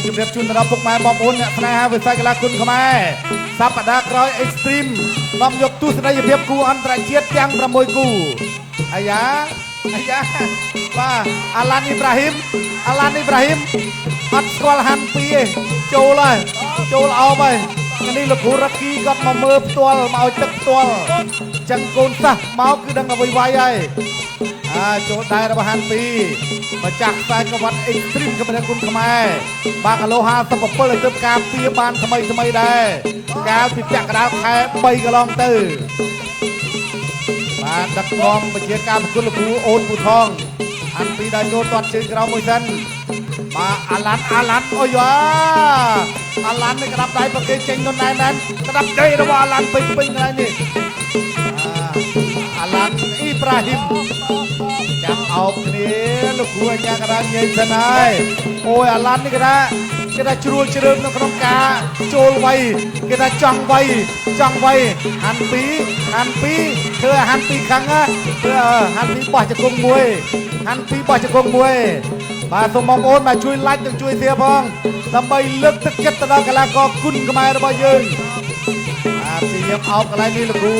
ជំរាបជូនដល់ពុកម៉ែបងប្អូនអ្នកស្នេហាវិស័យកីឡាគុណខ្មែរសប្តាហ៍ក្រោយ Extreme នាំយកទស្សនីយភាពគូអន្តរជាតិទាំង6គូអាយ៉ាបាទអាឡានអ៊ីប្រាហ៊ីមអត់ស្គាល់ហាន់ពីទេចូលអោបហើយនេះលោកគ្រូរ៉ាគីគាត់មកមើលផ្ទាល់មកឲ្យទឹកផ្ទាល់ចឹងកូនសិស្សមកគឺដឹងអ្វីៗហើយចូលដែររបស់ហាន់ពីម្ចាស់ខ្សែក្រវ៉ាត់ Extreme កម្ពុជាគុណខ្មែរបាទគីឡូ57ឲ្យទៅការពារបានថ្មីដែរកាលពីពាក់កណ្ដាលខែ3កន្លងទៅបាទដឹកនាំវិជាការប្រគល់លោកគ្រូអូនពូថងហាន់ពីដែរចូលទាត់ជើងក្រោមមួយសិនបាទអាឡានអូយអាឡាននេះក្តាប់ដៃប្រគេចេញទៅណែនក្តាប់ដៃរបស់អាឡានពេញកន្លែងនេះអាឡានអ៊ីប្រាហ៊ីមចាំអោបគ្នាលោកគ្រូអញ្ញាកណ្ដាលញ៉ៃសិនហើយអូយអាឡាននេះគេថាជ្រួលជ្រើមនៅក្នុងការចូលវាយគេថាចង់វាយហាន់ពីធ្វើហាន់ពីខាងធ្វើហាន់ពីបោះជង្គង់មួយបាទសូមបងប្អូនមកជួយ like និងជួយ share ផងដើម្បីលើកទឹកចិត្តទៅដល់កីឡាករគុណខ្មែររបស់យើងព្យាយាមអោបកន្លែងនេះលោកគ្រូ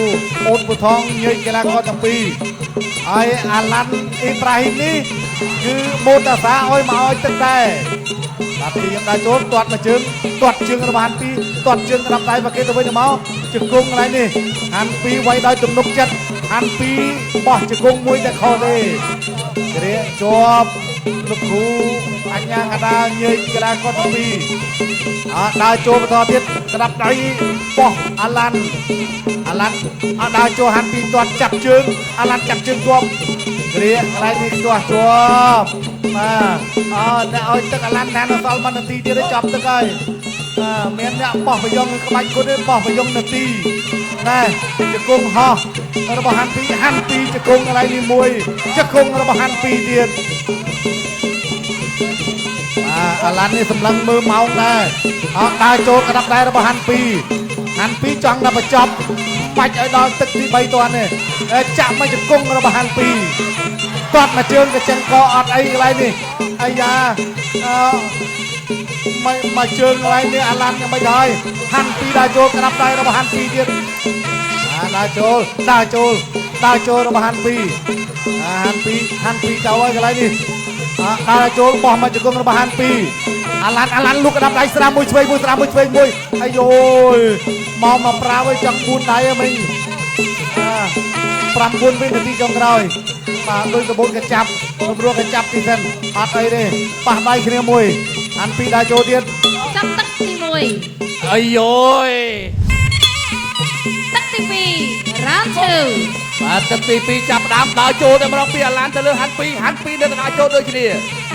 អូនពូថងញើយកីឡាករទាំងពីរហើយអាឡាន់អ៊ីប្រាហ៊ីមនេះគឺម៉ូតាសាឲ្យមកឲ្យទឹកដែរបាទព្យាយាមដាក់ចូលទាត់មួយជើងរបស់ហាន់ពីទាត់ជើងក្តាប់ដៃមកគេទៅវិញទៅមកជង្គង់កន្លែងនេះហាន់ពីវាយដោយទំនុកចិត្តហាន់ពីបោះជង្គង់មួយតែខុសទេគ្រាជាប់លោកគ្រូអញ្ញាកណ្ដាលញើយកីឡាករទាំងពីរដើរចូលបន្តទៀតក្តាប់ដៃបោះអាឡានដើរចូលហាន់ពីទាត់ចាប់ជើងអាឡានចាប់ជើងជាប់គ្រាកន្លែងនេះទាស់ជាប់បាទតែឲ្យទឹកអាឡានណានអសល់1នាទីទៀតចប់ទឹកហើយមានអ្នកបោះប្រយងក្បាច់គុណទេបោះប្រយងនាទីណែជង្គង់ហោះរបស់ហាន់ពីជង្គង់កន្លែងនេះមួយជង្គង់របស់ហាន់ពីទៀតអាឡាននេះសម្លឹងមើលម៉ោងដែរដើរចូលក្តាប់ដែររបស់ហាន់ពីចង់ដល់បញ្ចប់បាច់ឲ្យដល់ទឹកទី3តាន់នេះចាក់មកជង្គង់របស់ហាន់ពីគាត់មកជើងកញ្ចឹងកអត់អីកន្លែងនេះអាយ៉ាមកជើងកន្លែងនេះអាឡានយ៉ាងម៉េចហើយហាន់ពីដើរចូលក្តាប់ដែររបស់ហាន់ពីទៀតដើរចូលរបស់ហាន់ពីទៅហើយកន្លែងនេះដើរចូលបោះមកជង្គង់របស់ហាន់ពីអាឡានលូកក្តាប់ដៃស្រាមមួយឆ្វេងមួយអាយមកប្រាវឲ្យចង់4ដៃហ្នឹងមិញ9វិនាទីចុងក្រោយបាទដោយក្បួនកញ្ចាប់រកកញ្ចាប់ទីសិនអត់អីទេប៉ះដៃគ្នាមួយហាន់ពីដើរចូលទៀតចាប់ទឹកទី1អាយទឹកទី2 round 2បាទទឹកទី2ចាប់ដើមដើរចូលតែម្ដងពីអាឡានទៅលើហាន់ពីនៅកណ្ដាលចូលដូចគ្នា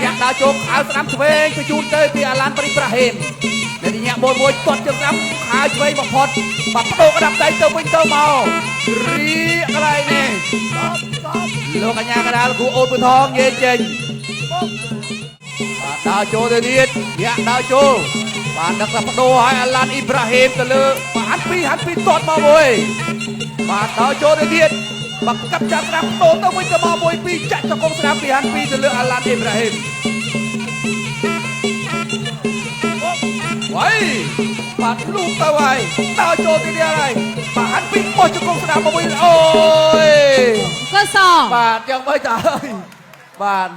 ញាក់ដើរចូលខោស្ដាំឆ្វេងបញ្ជូនទៅពីអាឡានប្រីប្រាហ៊ីមអ្នកញាក់មួយទាត់ជើងស្ដាំខោឆ្វេងបំផុតបាទបដូរក្តាប់ដៃទៅវិញទៅមករីកន្លែងនេះលោកកញ្ញាកណ្ដាលគ្រូអូនពូថងនិយាយចេញបាទដើរចូលទៅទៀតញាក់ដើរចូលបាទដឹកតែបដូរឲ្យអាឡានអ៊ីប្រាហ៊ីមទៅលើហាន់ពីទាត់មកមួយបាទដើរចូលទៅទៀតបាក់កាប់ចាប់ស្ដាំដូរទៅវិញទៅមកមួយពីរចាក់ចង្គង់ស្ដាំពីហាន់ពីទៅលើអាឡានអ៊ីប្រាហ៊ីមវ៉ៃបាទលូកទៅហើយដើរចូលទៅទៀតហើយបាទហាន់ពីបោះចង្គង់ស្ដាំមកវិញអូយកសបាទយ៉ាងម៉េចទៅហើយបាទ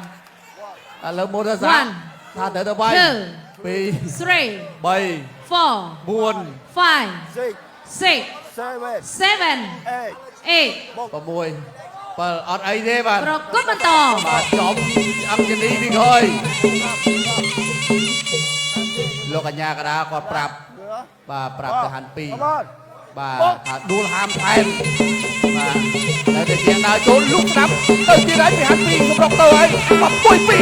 ឥឡូវម៉ូតាសាថាទៅទៅបាយ2 3 4 4 5 6 7 8 7អត់អីទេបាទប្រកបបន្តបាទចំអង្គនីពីក្រោយលោកកញ្ញាកដាគាត់ប្រាប់ទៅហាន់ពីបាទថាដួលហាមថែមបាទតែតែជាងដើរចូលលុកស្ដាប់ទៅទៀតហើយពីហាន់ពីសម្រុកទៅហើយបាទមួយពី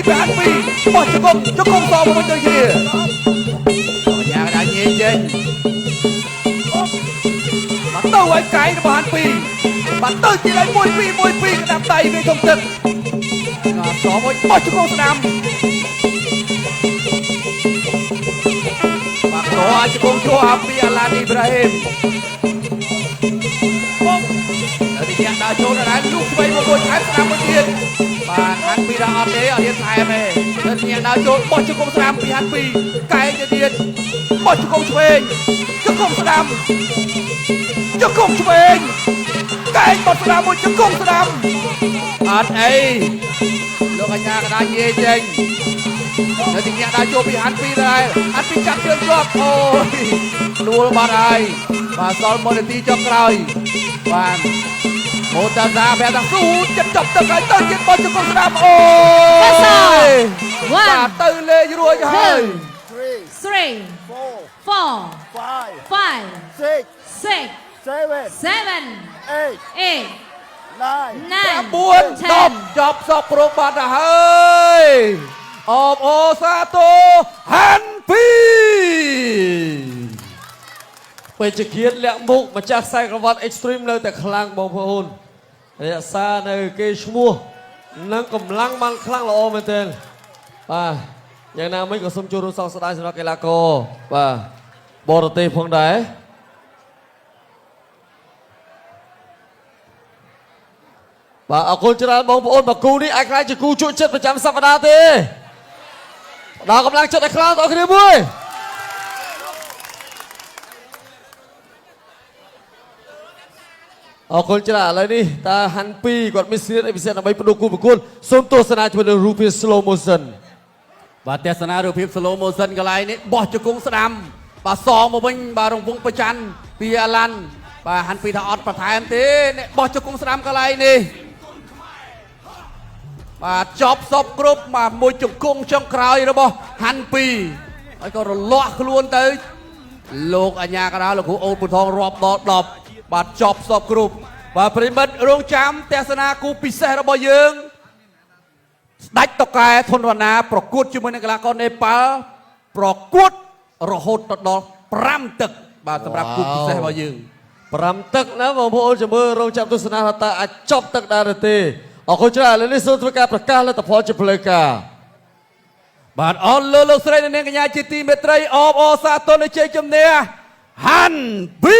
ពីហាន់ពីបោះជង្គង់សមកវិញទៅគ្នាកញ្ញាកដាញេចេញបាទទៅហើយកែងរបស់ហាន់ពីបាទទៅទៀតហើយមួយពីក្តាប់ដៃវាក្នុងទឹកសមួយបោះជង្គង់ស្ដាំបាទតោះជង្គង់ជួហាពីអាឡានអ៊ីប្រាហ៊ីមទៅទី ដាក់ចូលដល់លោកស្បីមកមួយថែមស្ដាំមួយទៀតបាទហាន់ពីដល់អត់ទេអត់ទៀតថែមទេទៅញ៉ាំដល់ចូលបោះជង្គង់ស្ដាំពីហាន់ពីកែទៅទៀតបោះជង្គង់ឆ្វេងជង្គង់ស្ដាំជង្គង់ឆ្វេងកែបោះស្ដាំមួយជង្គង់ស្ដាំអត់អីលោកអាញាកណ្ដាលនិយាយចេញនៅទីញ៉ាំដល់ចូលពីហាន់ពីដែរហាន់ពីចាប់ជើងជាប់អូយដួលបាត់ហើយបាទសល់1នាទីចុងក្រោយបាទម៉ូតាសាបែរថាស៊ូចិត្តចាប់ទឹកហើយទៅទៀតបោះជង្គង់ស្ដាំអូយបាទទៅលេងរួចហើយ 3 4 5 6 7 8 9 10ចប់សពគ្រប់បាត់ទៅហើយអបអូសាទរហាន់ពីពេជ្ជឃាតលាក់មុខម្ចាស់ខ្សែក្រវ៉ាត់ Extreme នៅតែខ្លាំងបងប្អូនរក្សានៅគេឈ្មោះនិងកម្លាំងបានខ្លាំងល្អមែនទែនបាទយ៉ាងណាមិញក៏សូមចូលរួមសោកស្ដាយសម្រាប់កីឡាករបាទបរទេសផងដែរបាទអរគុណច្រើនបងប្អូនបាទគូនេះអាចខ្លាចជាគូជក់ចិត្តប្រចាំសប្តាហ៍ទេដល់កម្លាំងចិត្តឲ្យខ្លាំងដល់គ្នាមួយអរគុណច្រើនឥឡូវនេះតើហាន់ពីគាត់មានសិទ្ធិពិសេសដើម្បីបដូរគូប្រកួតសូមទស្សនាជាមួយនឹងរូបភាព slow motion បាទទស្សនារូបភាព slow motion កន្លែងនេះបោះជង្គង់ស្ដាំបាទសងមកវិញបាទរង្វង់ប្រច័នពីអាឡាន់បាទហាន់ពីថាអត់បន្ថែមទេបោះជង្គង់ស្ដាំកន្លែងនេះបាទចប់សពគ្រប់បាទមួយជង្គង់ចុងក្រោយរបស់ហាន់ពីហើយក៏រលាក់ខ្លួនទៅលោកអាញាកណ្ដាលលោកគ្រូអូនពូថងរាប់ដល់10បាទចប់សពគ្រប់បាទប្រិមិត្តរងចាំទស្សនាគូពិសេសរបស់យើងស្ដេចតកែធនវណ្ណាប្រកួតជាមួយនឹងកីឡាករនេប៉ាល់ប្រកួតរហូតដល់5ទឹកបាទសម្រាប់គូពិសេសរបស់យើង5ទឹកណាបងប្អូនចាំមើលរងចាំទស្សនាថាតើអាចចប់ទឹកដែរឬទេអរគុណច្រើនឥឡូវនេះសូមធ្វើការប្រកាសលទ្ធផលជាផ្លូវការបាទអរលោកស្រីនិងនាងកញ្ញាជាទីមេត្រីអបអរសាទរនៃជ័យជំនះហាន់ពី